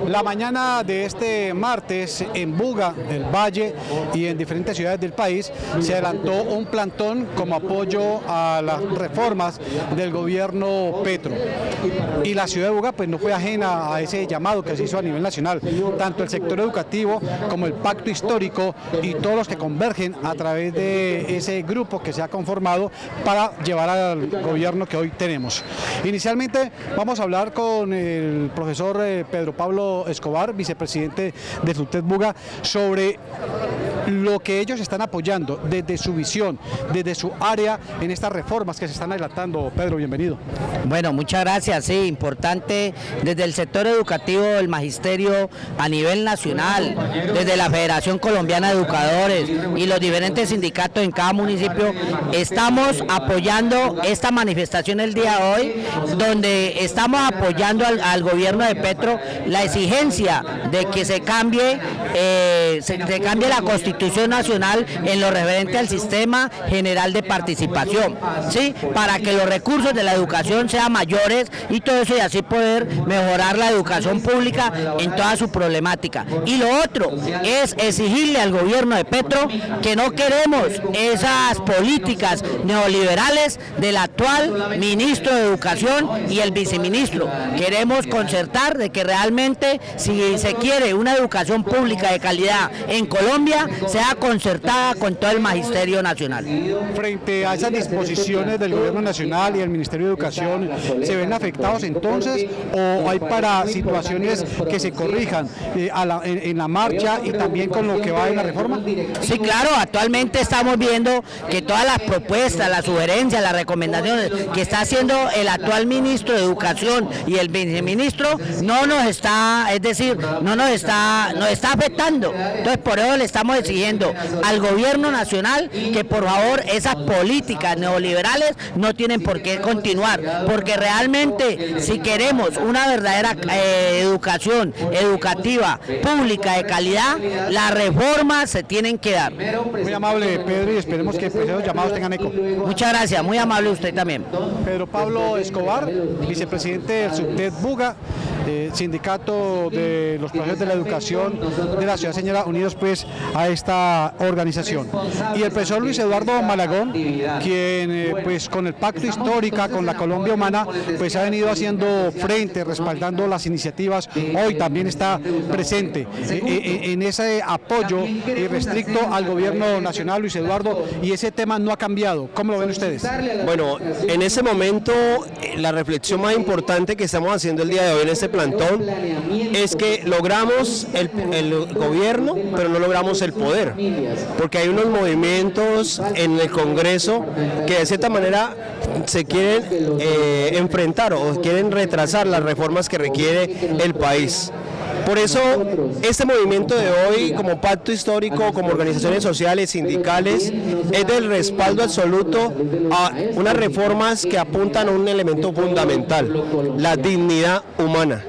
La mañana de este martes en Buga, el Valle y en diferentes ciudades del país se adelantó un plantón como apoyo a las reformas del gobierno Petro. Y la ciudad de Buga pues no fue ajena a ese llamado que se hizo a nivel nacional. Tanto el sector educativo como el pacto histórico y todos los que convergen a través de ese grupo que se ha conformado para llevar al gobierno que hoy tenemos. Inicialmente vamos a hablar con el profesor Pedro Pablo Escobar, vicepresidente de SUTEP Buga, sobre lo que ellos están apoyando desde su visión, desde su área en estas reformas que se están adelantando. Pedro, bienvenido. Bueno, muchas gracias. Sí, importante desde el sector educativo, el magisterio a nivel nacional, desde la Federación Colombiana de Educadores y los diferentes sindicatos en cada municipio, estamos apoyando esta manifestación el día de hoy, donde estamos apoyando al gobierno de Petro la exigencia de que se cambie la Constitución Nacional en lo referente al sistema general de participación, ¿sí? Para que los recursos de la educación sean mayores y todo eso, y así poder mejorar la educación pública en toda su problemática. Y lo otro es exigirle al gobierno de Petro que no queremos esas políticas neoliberales del actual ministro de Educación y el viceministro. Queremos concertar de que realmente, si se quiere una educación pública de calidad en Colombia, sea concertada con todo el magisterio nacional. Frente a esas disposiciones del gobierno nacional y el Ministerio de Educación, ¿se ven afectados entonces o hay para situaciones que se corrijan en la marcha y también con lo que va en la reforma? Sí, claro, actualmente estamos viendo que todas las propuestas, las sugerencias, las recomendaciones que está haciendo el actual ministro de Educación y el viceministro no nos está afectando. Entonces, por eso le estamos exigiendo al gobierno nacional que por favor esas políticas neoliberales no tienen por qué continuar, porque realmente si queremos una verdadera educación educativa pública de calidad, las reformas se tienen que dar. Muy amable, Pedro, y esperemos que esos llamados tengan eco. Muchas gracias, muy amable usted también. Pedro Pablo Escobar, vicepresidente del SUTEP Buga, sindicato de los profesores de la educación de la ciudad señora, unidos pues a esta organización. Y el profesor Luis Eduardo Malagón, quien pues con el pacto histórico, con la Colombia Humana, pues ha venido haciendo frente, respaldando las iniciativas, hoy también está presente en ese apoyo irrestricto al gobierno nacional. Luis Eduardo, y ese tema no ha cambiado, ¿cómo lo ven ustedes? Bueno, en ese momento la reflexión más importante que estamos haciendo el día de hoy en este plantón es que logramos el gobierno, pero no logramos el poder, porque hay unos movimientos en el Congreso que de cierta manera se quieren enfrentar o quieren retrasar las reformas que requiere el país. Por eso, este movimiento de hoy, como pacto histórico, como organizaciones sociales, sindicales, es del respaldo absoluto a unas reformas que apuntan a un elemento fundamental, la dignidad humana.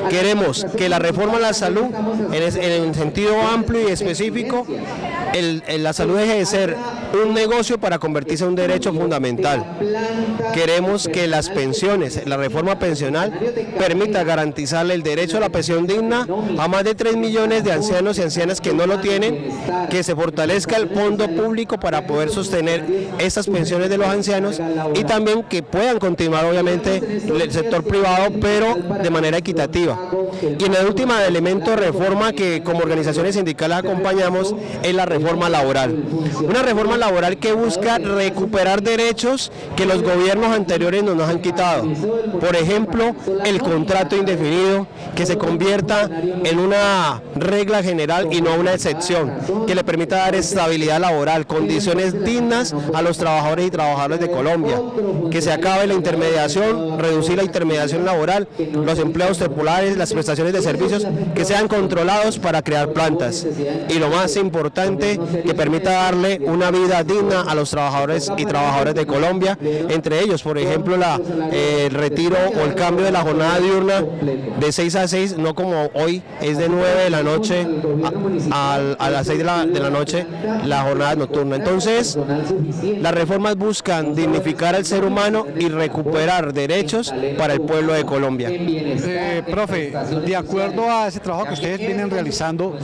Queremos que la reforma a la salud, en el sentido amplio y específico, la salud deje de ser un negocio para convertirse en un derecho fundamental. Queremos que las pensiones, la reforma pensional, permita garantizarle el derecho a la pensión digna a más de 3 millones de ancianos y ancianas que no lo tienen, que se fortalezca el fondo público para poder sostener estas pensiones de los ancianos y también que puedan continuar obviamente el sector privado, pero de manera equitativa. Y en el último elemento de reforma que como organizaciones sindicales acompañamos es la reforma laboral. Una reforma laboral que busca recuperar derechos que los gobiernos anteriores nos han quitado. Por ejemplo, el contrato indefinido, que se convierta en una regla general y no una excepción, que le permita dar estabilidad laboral, condiciones dignas a los trabajadores y trabajadoras de Colombia, que se acabe la intermediación, reducir la intermediación laboral, los empleos temporales, las prestaciones de servicios que sean controlados para crear plantas. Y lo más importante, que permita darle una vida vida digna a los trabajadores y trabajadoras de Colombia, entre ellos, por ejemplo, el retiro o el cambio de la jornada diurna de 6 a 6, no como hoy, es de 9 de la noche a las 6 de la noche la jornada nocturna. Entonces, las reformas buscan dignificar al ser humano y recuperar derechos para el pueblo de Colombia. Profe, de acuerdo a ese trabajo que ustedes vienen realizando,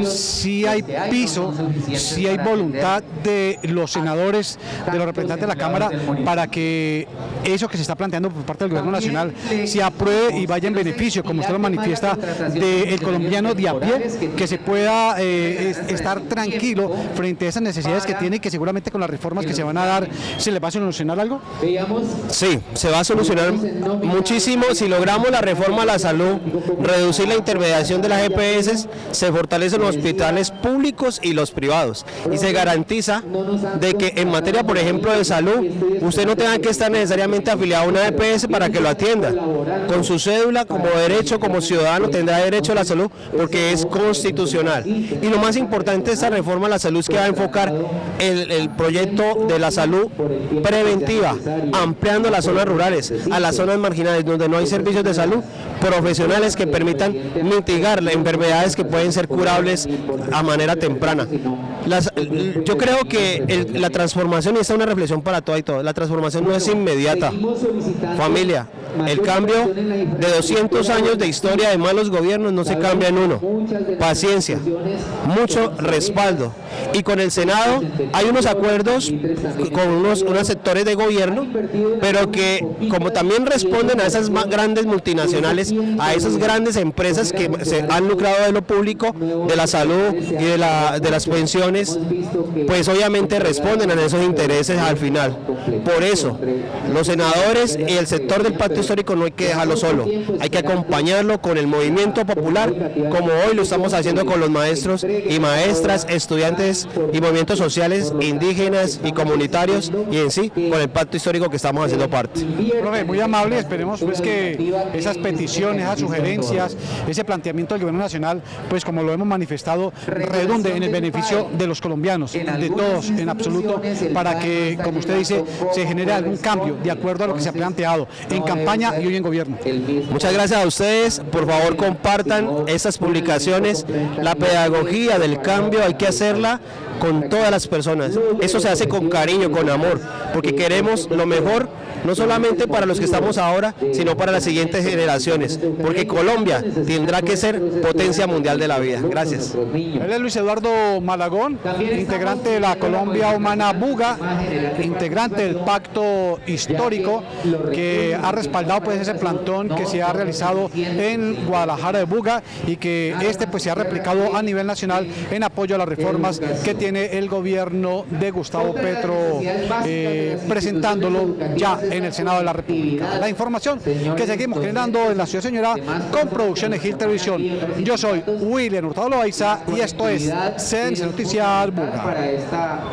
si hay piso, si hay voluntad de los senadores, de los representantes de la Cámara, para que eso que se está planteando por parte del Gobierno Nacional se apruebe y vaya en beneficio, como usted lo manifiesta, del colombiano de a pie, que se pueda estar tranquilo frente a esas necesidades que tiene y que seguramente con las reformas que se van a dar, ¿se le va a solucionar algo? Sí, se va a solucionar muchísimo si logramos la reforma a la salud, reducir la intermediación de las EPS, se fortalecen los hospitales públicos y los privados y se garantiza de que en materia, por ejemplo, de salud, usted no tenga que estar necesariamente afiliado a una EPS para que lo atienda. Con su cédula, como derecho, como ciudadano, tendrá derecho a la salud porque es constitucional. Y lo más importante de esta reforma a la salud es que va a enfocar el proyecto de la salud preventiva, ampliando las zonas rurales, a las zonas marginales donde no hay servicios de salud profesionales que permitan mitigar las enfermedades que pueden ser curables a manera temprana. Yo creo que la transformación, y esta es una reflexión para todas y todos, la transformación no es inmediata. Familia, el cambio de 200 años de historia de malos gobiernos no se cambia en uno. Paciencia, mucho respaldo. Y con el Senado hay unos acuerdos con unos sectores de gobierno, pero que como también responden a esas grandes multinacionales, a esas grandes empresas que se han lucrado de lo público, de la salud y de las pensiones, pues obviamente responden a esos intereses al final. Por eso, los senadores y el sector del pacto histórico no hay que dejarlo solo, hay que acompañarlo con el movimiento popular, como hoy lo estamos haciendo con los maestros y maestras, estudiantes y movimientos sociales, indígenas y comunitarios, y en sí, con el pacto histórico que estamos haciendo parte. Profe, muy amable, esperemos pues que esas peticiones, esas sugerencias, ese planteamiento del Gobierno Nacional, pues como lo hemos manifestado, redunde en el beneficio de los colombianos, de todos en absoluto, para que, como usted dice, se genere algún cambio de acuerdo a lo que se ha planteado en campaña y hoy en gobierno. Muchas gracias a ustedes, por favor compartan estas publicaciones, la pedagogía del cambio hay que hacerla con todas las personas, eso se hace con cariño, con amor, porque queremos lo mejor, no solamente para los que estamos ahora, sino para las siguientes generaciones, porque Colombia tendrá que ser potencia mundial de la vida. Gracias. Él es Luis Eduardo Malagón, integrante de la Colombia Humana Buga, integrante del pacto histórico que ha respaldado pues ese plantón que se ha realizado en Guadalajara de Buga y que pues se ha replicado a nivel nacional en apoyo a las reformas que tiene el gobierno de Gustavo Petro, presentándolo ya en el Senado de la República. La información que seguimos generando en la Ciudad Señora con Producciones Gil Televisión. Yo soy William Hurtado Loaiza y esto es CNC Noticias Buga.